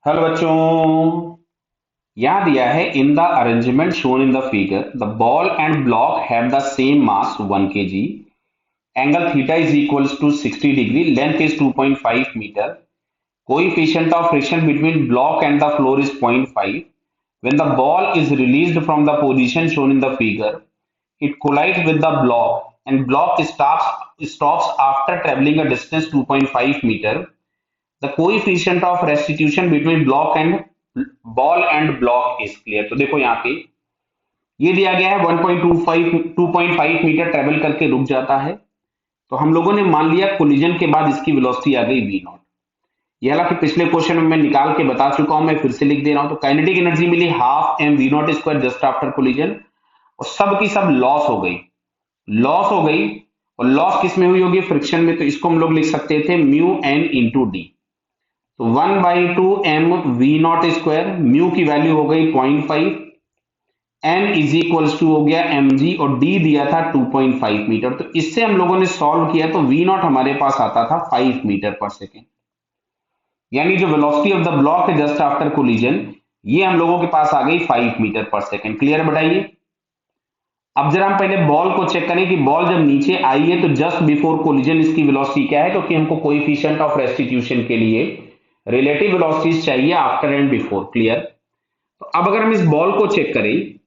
Hello बच्चों। यहाँ दिया है in the arrangement shown in the figure the ball and block have the same mass 1 kg, angle theta is equals to 60 degree, length is 2.5 metre, coefficient of friction between block and the floor is 0.5. When the ball is released from the position shown in the figure, it collides with the block and block stops after traveling a distance 2.5 meter. The coefficient of restitution between block and ball and block is clear. तो देखो यहाँ पे ये दिया गया है 2.5 metre travel करके रुक जाता है। तो हम लोगों ने मान लिया कोलिजन के बाद इसकी वेलोसिटी आ गई v नॉट। ये हालांकि पिछले क्वेश्चन में मैं निकाल के बता चुका हूं, मैं फिर से लिख दे रहा हूं। तो काइनेटिक एनर्जी मिली half m v not square just after collision, और सब की सब लॉस हो गई। लॉस हो गई और लॉस किस में हुई होगी? फ्रिक्शन में। तो इसको हम लोग लिख सकते थे म्यू एन इंटू डी। तो 1/2 m v not square, mu की वैल्यू हो गई 0.5, n इज इक्वल्स टू हो गया mg और d दिया था 2.5 मीटर। तो इससे हम लोगों ने सॉल्व किया तो वी नॉट हमारे पास आता था 5 मीटर पर सेकेंड, यानी जो वेलोसिटी ऑफ द ब्लॉक है जस्ट आफ्टर कोलिजन, ये हम लोगों के पास आ गई 5 मीटर पर सेकेंड। क्लियर बताइए। अब जरा हम पहले बॉल को चेक करें कि बॉल जब नीचे आई है तो जस्ट बिफोर कोलिजन इसकी वेलोसिटी क्या है, क्योंकि हमको कोएफिशिएंट ऑफ रेस्टिट्यूशन के लिए रिलेटिव वेलोसिटीज चाहिए आफ्टर एंड बिफोर। क्लियर। तो अब अगर हम इस बॉल को चेक करें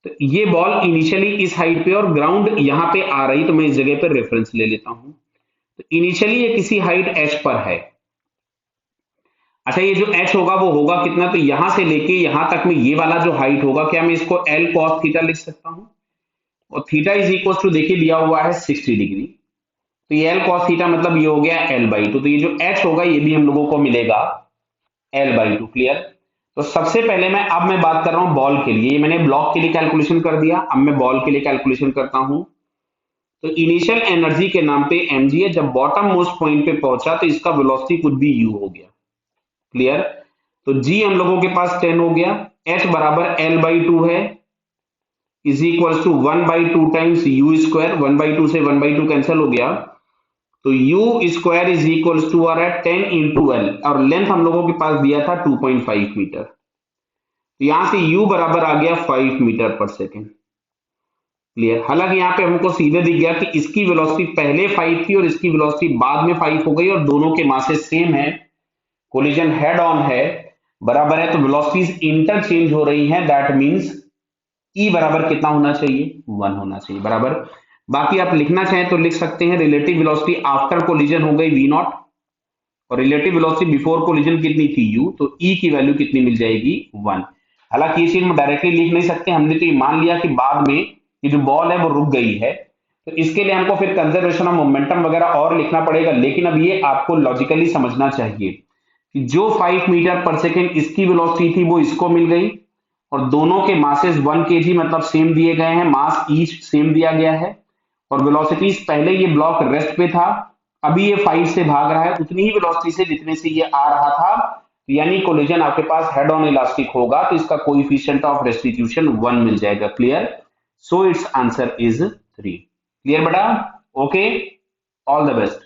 तो ये बॉल इनिशियली इस हाइट पे और ग्राउंड यहां पे आ रही, तो मैं इस जगह पर रेफरेंस ले लेता हूं। तो इनिशियली ये किसी हाइट h पर है। अच्छा, ये जो h होगा वो होगा कितना? तो यहां से लेके यहां तक में ये वाला जो हाइट होगा, क्या मैं इसको l cos थीटा लिख सकता हूं? और थीटा इज इक्वल टू देखिए दिया हुआ है 60 डिग्री। तो ये l cos थीटा मतलब ये हो गया l/2। तो ये जो h होगा ये भी हम लोगों को मिलेगा l/2। क्लियर। तो सबसे पहले मैं बात कर रहा हूं बॉल के लिए। ये मैंने ब्लॉक के लिए कैलकुलेशन कर दिया, अब मैं बॉल के लिए कैलकुलेशन करता हूं। तो इनिशियल एनर्जी के नाम पे mg है, जब बॉटम मोस्ट पॉइंट पे पहुंचा तो इसका वेलोसिटी कुछ भी u हो गया। क्लियर। तो g हम लोगों के पास 10 हो गया, h बराबर l/2 है, is equal to 1/2 times u square. 1/2 से 1/2 कैंसिल हो गया, तो u square is equal to आ रहा है 10 इंटू एल, और लेंथ हम लोगों के पास दिया था 2.5 मीटर। तो यहां से u बराबर आ गया 5 मीटर पर सेकेंड। क्लियर। हालांकि यहाँ पे हमको सीधे दिख गया कि इसकी वेलोसिटी पहले 5 थी और इसकी वेलोसिटी बाद में 5 हो गई, और दोनों के मासेस सेम है, कोलिजन हेड ऑन है, बराबर है, तो वेलोसिटीज इंटरचेंज हो रही हैं। दैट मींस E बराबर कितना होना चाहिए? 1 होना चाहिए। बराबर। बाकी आप लिखना चाहें तो लिख सकते हैं रिलेटिव वेलोसिटी आफ्टर कोलिजन हो गई v नॉट, और रिलेटिव वेलोसिटी बिफोर कोलिजन कितनी थी u, तो E की वैल्यू कितनी मिल जाएगी? 1। हालांकि ये चीज हम डायरेक्टली लिख नहीं सकते, हमने तो ये मान लिया कि बाद में ये जो बॉल है वो रुक गई है, तो इसके लिए हमको फिर कंजर्वेशन ऑफ मोमेंटम वगैरह और लिखना पड़ेगा। लेकिन अब ये आपको लॉजिकली समझना चाहिए कि जो 5 मीटर पर सेकेंड इसकी वेलोसिटी थी वो इसको मिल गई, और दोनों के मासेस 1 kg मतलब सेम दिए गए हैं, मास ईच सेम दिया गया है, और वेलोसिटीज पहले ये ब्लॉक रेस्ट पे था, अभी ये 5 से भाग रहा है उतनी ही वेलोसिटी से जितने से ये आ रहा था, यानी कोलिजन आपके पास हेड ऑन इलास्टिक होगा, तो इसका कोएफिशिएंट ऑफ रेस्टिट्यूशन 1 मिल जाएगा। Clear. So it's answer is 3। Clear बेटा? Okay, all the best.